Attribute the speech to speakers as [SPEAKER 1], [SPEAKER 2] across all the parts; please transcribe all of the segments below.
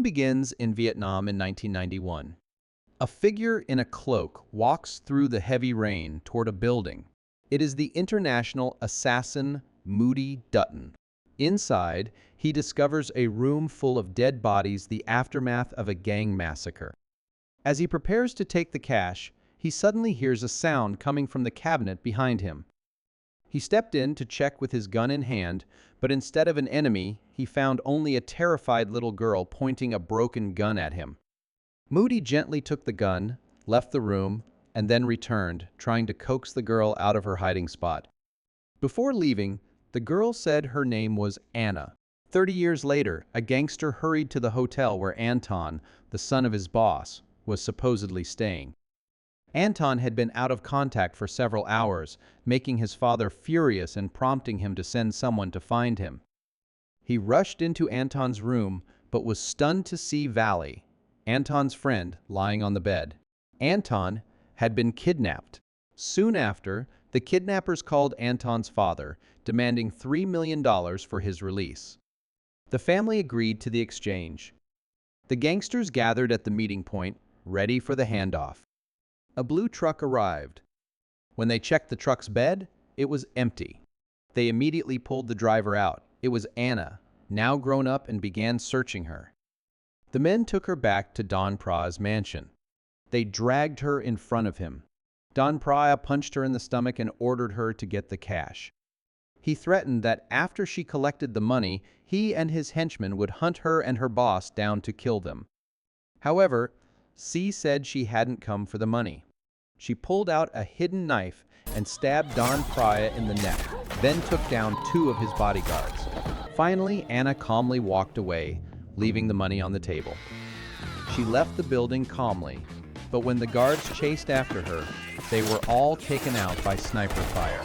[SPEAKER 1] film begins in Vietnam in 1991. A figure in a cloak walks through the heavy rain toward a building. It is the international assassin Moody Dutton. Inside, he discovers a room full of dead bodies, the aftermath of a gang massacre. As he prepares to take the cash, he suddenly hears a sound coming from the cabinet behind him. He stepped in to check with his gun in hand, but instead of an enemy, he found only a terrified little girl pointing a broken gun at him. Moody gently took the gun, left the room, and then returned, trying to coax the girl out of her hiding spot. Before leaving, the girl said her name was Anna. 30 years later, a gangster hurried to the hotel where Anton, the son of his boss, was supposedly staying. Anton had been out of contact for several hours, making his father furious and prompting him to send someone to find him. He rushed into Anton's room, but was stunned to see Valley, Anton's friend, lying on the bed. Anton had been kidnapped. Soon after, the kidnappers called Anton's father, demanding $3 million for his release. The family agreed to the exchange. The gangsters gathered at the meeting point, ready for the handoff. A blue truck arrived. When they checked the truck's bed, it was empty. They immediately pulled the driver out. It was Anna, now grown up, and began searching her. The men took her back to Don Pra's mansion. They dragged her in front of him. Don Pra punched her in the stomach and ordered her to get the cash. He threatened that after she collected the money, he and his henchmen would hunt her and her boss down to kill them. However, C said she hadn't come for the money. She pulled out a hidden knife and stabbed Don Praya in the neck, then took down 2 of his bodyguards. Finally, Anna calmly walked away, leaving the money on the table. She left the building calmly, but when the guards chased after her, they were all taken out by sniper fire.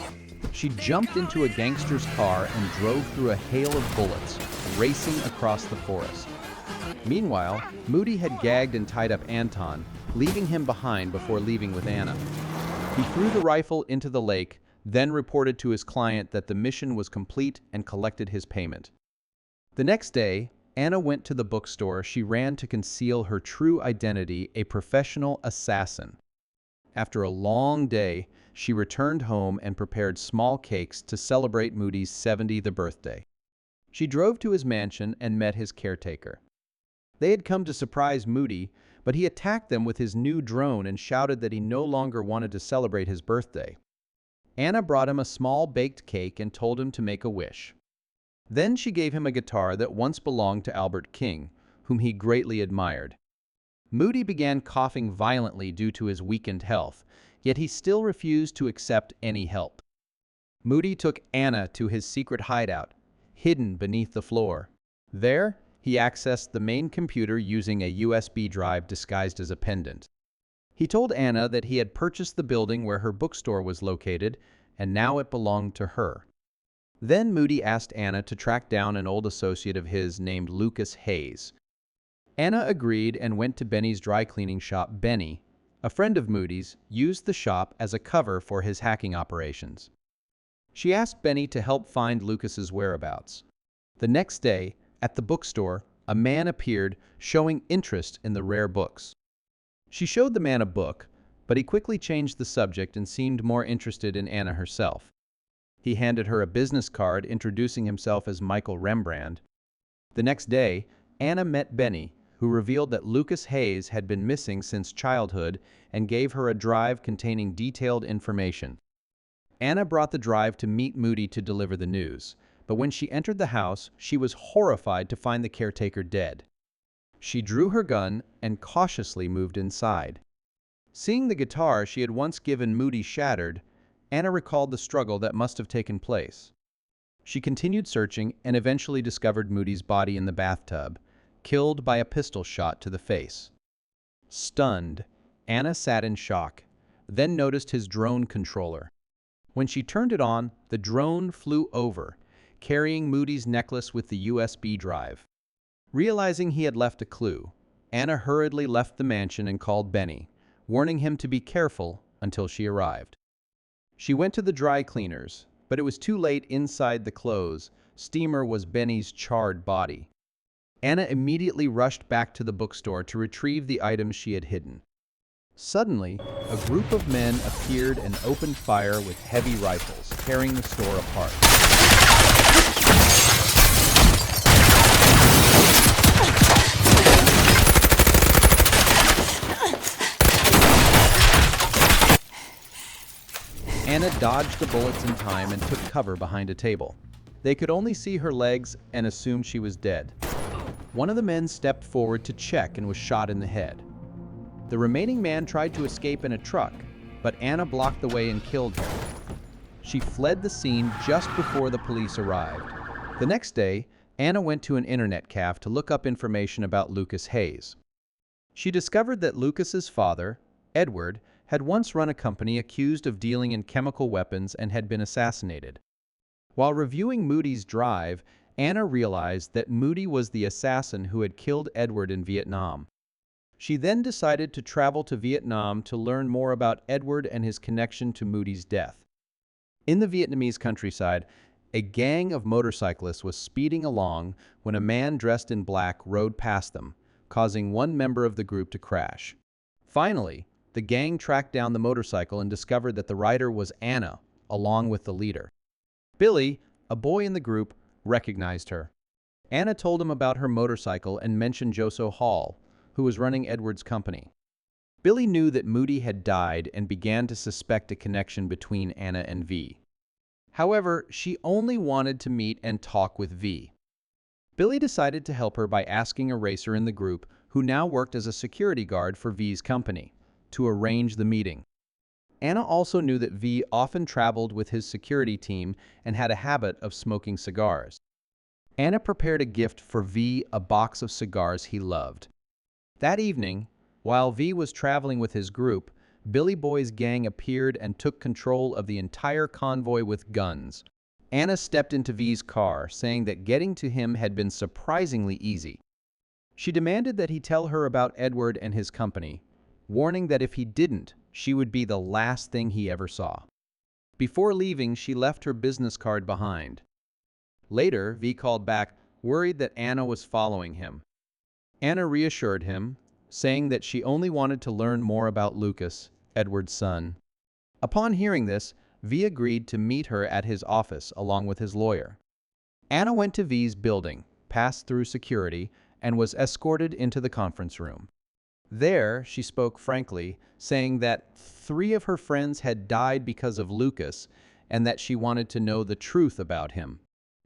[SPEAKER 1] She jumped into a gangster's car and drove through a hail of bullets, racing across the forest. Meanwhile, Moody had gagged and tied up Anton, leaving him behind before leaving with Anna. He threw the rifle into the lake, then reported to his client that the mission was complete and collected his payment. The next day, Anna went to the bookstore she ran to conceal her true identity, a professional assassin. After a long day, she returned home and prepared small cakes to celebrate Moody's 70th birthday. She drove to his mansion and met his caretaker. They had come to surprise Moody, but he attacked them with his new drone and shouted that he no longer wanted to celebrate his birthday. Anna brought him a small baked cake and told him to make a wish. Then she gave him a guitar that once belonged to Albert King, whom he greatly admired. Moody began coughing violently due to his weakened health, yet he still refused to accept any help. Moody took Anna to his secret hideout, hidden beneath the floor. There, he accessed the main computer using a USB drive disguised as a pendant. He told Anna that he had purchased the building where her bookstore was located, and now it belonged to her. Then Moody asked Anna to track down an old associate of his named Lucas Hayes. Anna agreed and went to Benny's dry cleaning shop. Benny, a friend of Moody's, used the shop as a cover for his hacking operations. She asked Benny to help find Lucas's whereabouts. The next day, at the bookstore, a man appeared, showing interest in the rare books. She showed the man a book, but he quickly changed the subject and seemed more interested in Anna herself. He handed her a business card introducing himself as Michael Rembrandt. The next day, Anna met Benny, who revealed that Lucas Hayes had been missing since childhood and gave her a drive containing detailed information. Anna brought the drive to meet Moody to deliver the news, but when she entered the house, she was horrified to find the caretaker dead. She drew her gun and cautiously moved inside. Seeing the guitar she had once given Moody shattered, Anna recalled the struggle that must have taken place. She continued searching and eventually discovered Moody's body in the bathtub, killed by a pistol shot to the face. Stunned, Anna sat in shock, then noticed his drone controller. When she turned it on, the drone flew over, carrying Moody's necklace with the USB drive. Realizing he had left a clue, Anna hurriedly left the mansion and called Benny, warning him to be careful until she arrived. She went to the dry cleaners, but it was too late. Inside the clothes steamer was Benny's charred body. Anna immediately rushed back to the bookstore to retrieve the items she had hidden. Suddenly, a group of men appeared and opened fire with heavy rifles, tearing the store apart. Anna dodged the bullets in time and took cover behind a table. They could only see her legs and assumed she was dead. One of the men stepped forward to check and was shot in the head. The remaining man tried to escape in a truck, but Anna blocked the way and killed him. She fled the scene just before the police arrived. The next day, Anna went to an internet cafe to look up information about Lucas Hayes. She discovered that Lucas's father, Edward, had once run a company accused of dealing in chemical weapons and had been assassinated. While reviewing Moody's drive, Anna realized that Moody was the assassin who had killed Edward in Vietnam. She then decided to travel to Vietnam to learn more about Edward and his connection to Moody's death. In the Vietnamese countryside, a gang of motorcyclists was speeding along when a man dressed in black rode past them, causing one member of the group to crash. Finally, the gang tracked down the motorcycle and discovered that the rider was Anna, along with the leader. Billy, a boy in the group, recognized her. Anna told him about her motorcycle and mentioned Joso Hall, who was running Edward's company. Billy knew that Moody had died and began to suspect a connection between Anna and V. However, she only wanted to meet and talk with V. Billy decided to help her by asking a racer in the group, who now worked as a security guard for V's company, to arrange the meeting. Anna also knew that V often traveled with his security team and had a habit of smoking cigars. Anna prepared a gift for V, a box of cigars he loved. That evening, while V was traveling with his group, Billy Boy's gang appeared and took control of the entire convoy with guns. Anna stepped into V's car, saying that getting to him had been surprisingly easy. She demanded that he tell her about Edward and his company, warning that if he didn't, she would be the last thing he ever saw. Before leaving, she left her business card behind. Later, V called back, worried that Anna was following him. Anna reassured him, saying that she only wanted to learn more about Lucas, Edward's son. Upon hearing this, V agreed to meet her at his office along with his lawyer. Anna went to V's building, passed through security, and was escorted into the conference room. There, she spoke frankly, saying that 3 of her friends had died because of Lucas and that she wanted to know the truth about him.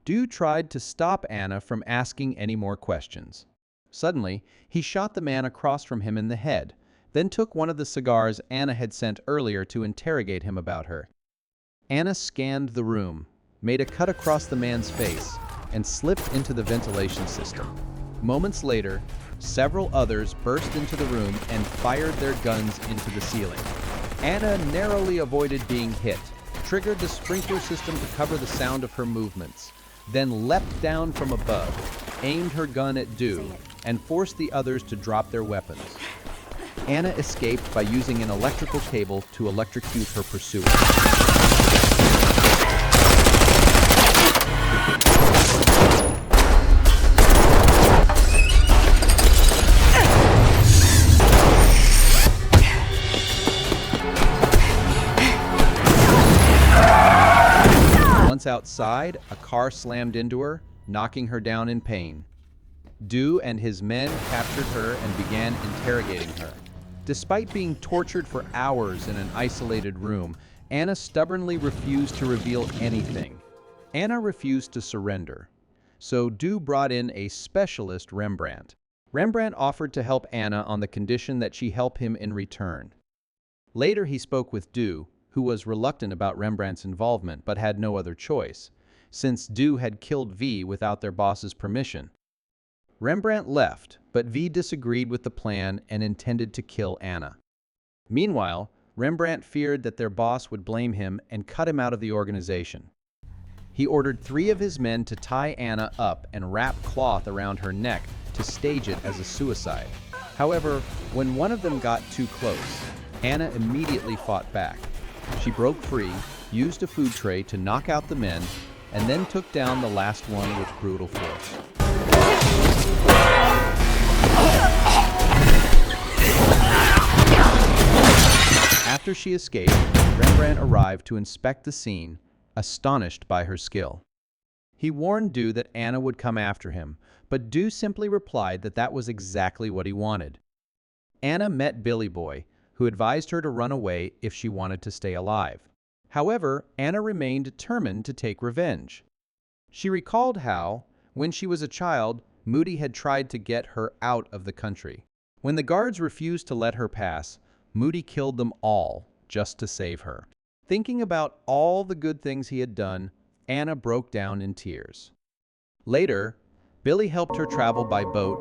[SPEAKER 1] Du tried to stop Anna from asking any more questions. Suddenly, he shot the man across from him in the head, then took one of the cigars Anna had sent earlier to interrogate him about her. Anna scanned the room, made a cut across the man's face, and slipped into the ventilation system. Moments later, several others burst into the room and fired their guns into the ceiling. Anna narrowly avoided being hit, triggered the sprinkler system to cover the sound of her movements, then leapt down from above, aimed her gun at Du, and forced the others to drop their weapons. Anna escaped by using an electrical cable to electrocute her pursuer. Once outside, a car slammed into her, knocking her down in pain. Du and his men captured her and began interrogating her. Despite being tortured for hours in an isolated room, Anna stubbornly refused to reveal anything. Anna refused to surrender, so Du brought in a specialist, Rembrandt. Rembrandt offered to help Anna on the condition that she help him in return. Later he spoke with Du, who was reluctant about Rembrandt's involvement but had no other choice, since Du had killed V without their boss's permission. Rembrandt left, but V disagreed with the plan and intended to kill Anna. Meanwhile, Rembrandt feared that their boss would blame him and cut him out of the organization. He ordered 3 of his men to tie Anna up and wrap cloth around her neck to stage it as a suicide. However, when one of them got too close, Anna immediately fought back. She broke free, used a food tray to knock out the men, and then took down the last one with brutal force. After she escaped, Rembrandt arrived to inspect the scene, astonished by her skill. He warned Dew that Anna would come after him, but Dew simply replied that that was exactly what he wanted. Anna met Billy Boy, who advised her to run away if she wanted to stay alive. However, Anna remained determined to take revenge. She recalled how, when she was a child, Moody had tried to get her out of the country. When the guards refused to let her pass, Moody killed them all just to save her. Thinking about all the good things he had done, Anna broke down in tears. Later, Billy helped her travel by boat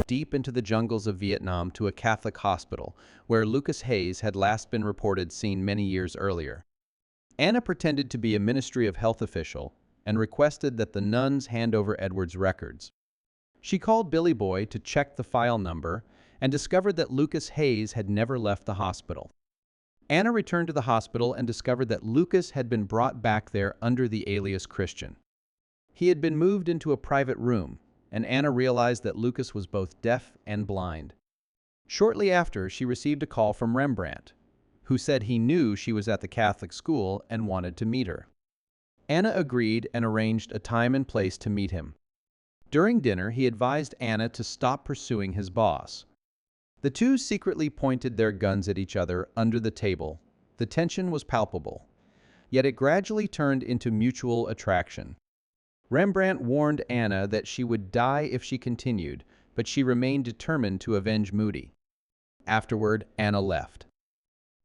[SPEAKER 1] deep into the jungles of Vietnam to a Catholic hospital, where Lucas Hayes had last been reported seen many years earlier. Anna pretended to be a Ministry of Health official and requested that the nuns hand over Edward's records. She called Billy Boy to check the file number and discovered that Lucas Hayes had never left the hospital. Anna returned to the hospital and discovered that Lucas had been brought back there under the alias Christian. He had been moved into a private room, and Anna realized that Lucas was both deaf and blind. Shortly after, she received a call from Rembrandt, who said he knew she was at the Catholic school and wanted to meet her. Anna agreed and arranged a time and place to meet him. During dinner, he advised Anna to stop pursuing his boss. The two secretly pointed their guns at each other under the table. The tension was palpable, yet it gradually turned into mutual attraction. Rembrandt warned Anna that she would die if she continued, but she remained determined to avenge Moody. Afterward, Anna left.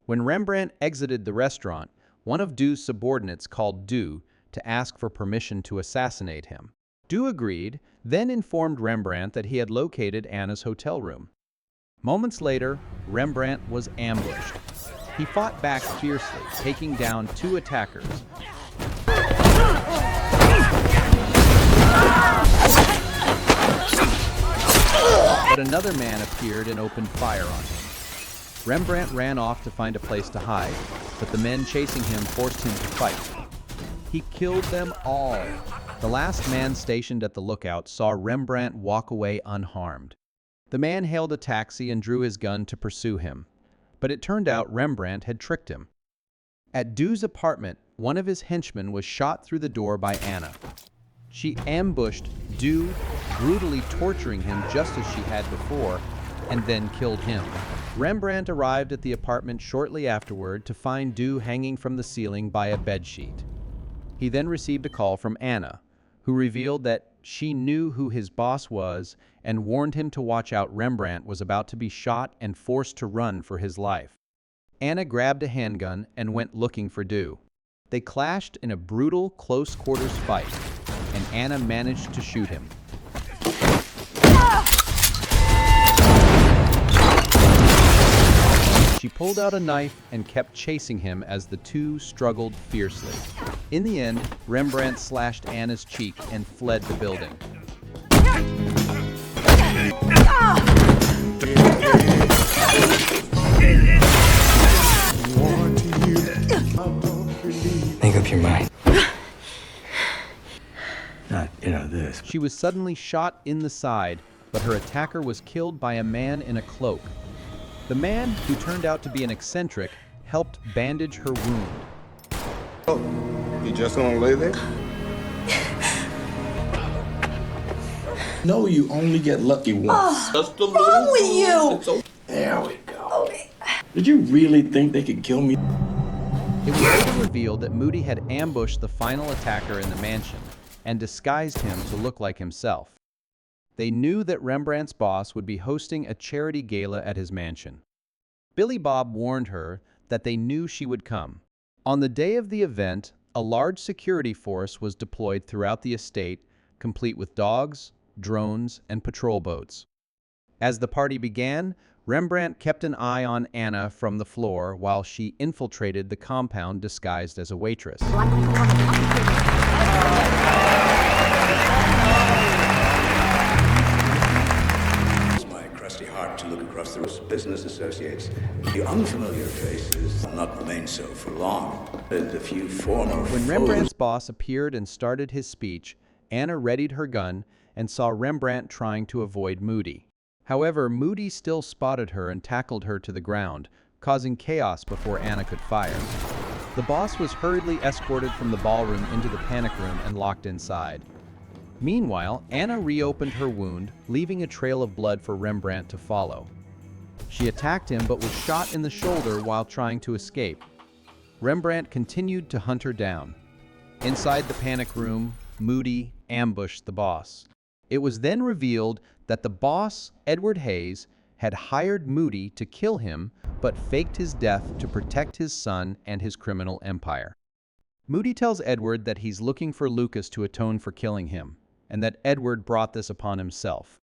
[SPEAKER 1] When Rembrandt exited the restaurant, one of Dew's subordinates called Dew to ask for permission to assassinate him. Dew agreed, then informed Rembrandt that he had located Anna's hotel room. Moments later, Rembrandt was ambushed. He fought back fiercely, taking down two attackers. But another man appeared and opened fire on him. Rembrandt ran off to find a place to hide, but the men chasing him forced him to fight. He killed them all. The last man stationed at the lookout saw Rembrandt walk away unharmed. The man hailed a taxi and drew his gun to pursue him, but it turned out Rembrandt had tricked him. At Dew's apartment, one of his henchmen was shot through the door by Anna. She ambushed Dew, brutally torturing him just as she had before, and then killed him. Rembrandt arrived at the apartment shortly afterward to find Dew hanging from the ceiling by a bedsheet. He then received a call from Anna, who revealed that she knew who his boss was and warned him to watch out. Rembrandt was about to be shot and forced to run for his life. Anna grabbed a handgun and went looking for Dew. They clashed in a brutal, close-quarters fight, and Anna managed to shoot him. She pulled out a knife and kept chasing him as the two struggled fiercely. In the end, Rembrandt slashed Anna's cheek and fled the building.
[SPEAKER 2] Make up your mind. Not, this.
[SPEAKER 1] She was suddenly shot in the side, but her attacker was killed by a man in a cloak. The man, who turned out to be an eccentric, helped bandage her wound.
[SPEAKER 3] Oh, you just gonna lay there? No, you only get lucky once. Just a little.
[SPEAKER 4] Wrong with you?
[SPEAKER 3] So, there we go.
[SPEAKER 4] Okay.
[SPEAKER 3] Did you really think they could kill me?
[SPEAKER 1] It was later revealed that Moody had ambushed the final attacker in the mansion and disguised him to look like himself. They knew that Rembrandt's boss would be hosting a charity gala at his mansion. Billy Bob warned her that they knew she would come. On the day of the event, a large security force was deployed throughout the estate, complete with dogs, drones, and patrol boats. As the party began, Rembrandt kept an eye on Anna from the floor while she infiltrated the compound disguised as a waitress.
[SPEAKER 2] My crusty heart
[SPEAKER 4] to look across the business associates. The unfamiliar faces will not remain so for long. The few former
[SPEAKER 1] When
[SPEAKER 4] foes...
[SPEAKER 1] Rembrandt's boss appeared and started his speech, Anna readied her gun and saw Rembrandt trying to avoid Moody. However, Moody still spotted her and tackled her to the ground, causing chaos before Anna could fire. The boss was hurriedly escorted from the ballroom into the panic room and locked inside. Meanwhile, Anna reopened her wound, leaving a trail of blood for Rembrandt to follow. She attacked him but was shot in the shoulder while trying to escape. Rembrandt continued to hunt her down. Inside the panic room, Moody ambushed the boss. It was then revealed that the boss, Edward Hayes, had hired Moody to kill him but faked his death to protect his son and his criminal empire. Moody tells Edward that he's looking for Lucas to atone for killing him, and that Edward brought this upon himself.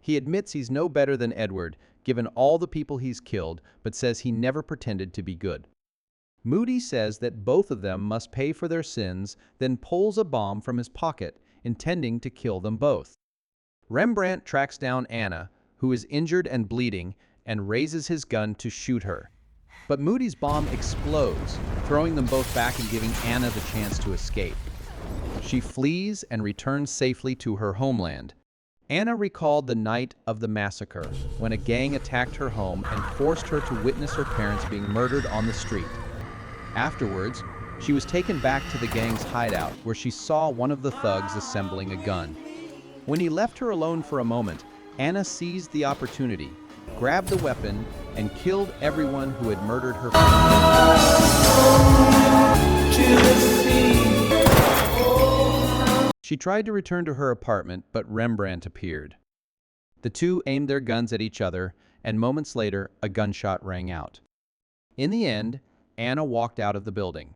[SPEAKER 1] He admits he's no better than Edward, given all the people he's killed, but says he never pretended to be good. Moody says that both of them must pay for their sins, then pulls a bomb from his pocket, intending to kill them both. Rembrandt tracks down Anna, who is injured and bleeding, and raises his gun to shoot her. But Moody's bomb explodes, throwing them both back and giving Anna the chance to escape. She flees and returns safely to her homeland. Anna recalled the night of the massacre, when a gang attacked her home and forced her to witness her parents being murdered on the street. Afterwards, she was taken back to the gang's hideout, where she saw one of the thugs assembling a gun. When he left her alone for a moment, Anna seized the opportunity, grabbed the weapon, and killed everyone who had murdered her family. She tried to return to her apartment, but Rembrandt appeared. The two aimed their guns at each other, and moments later, a gunshot rang out. In the end, Anna walked out of the building.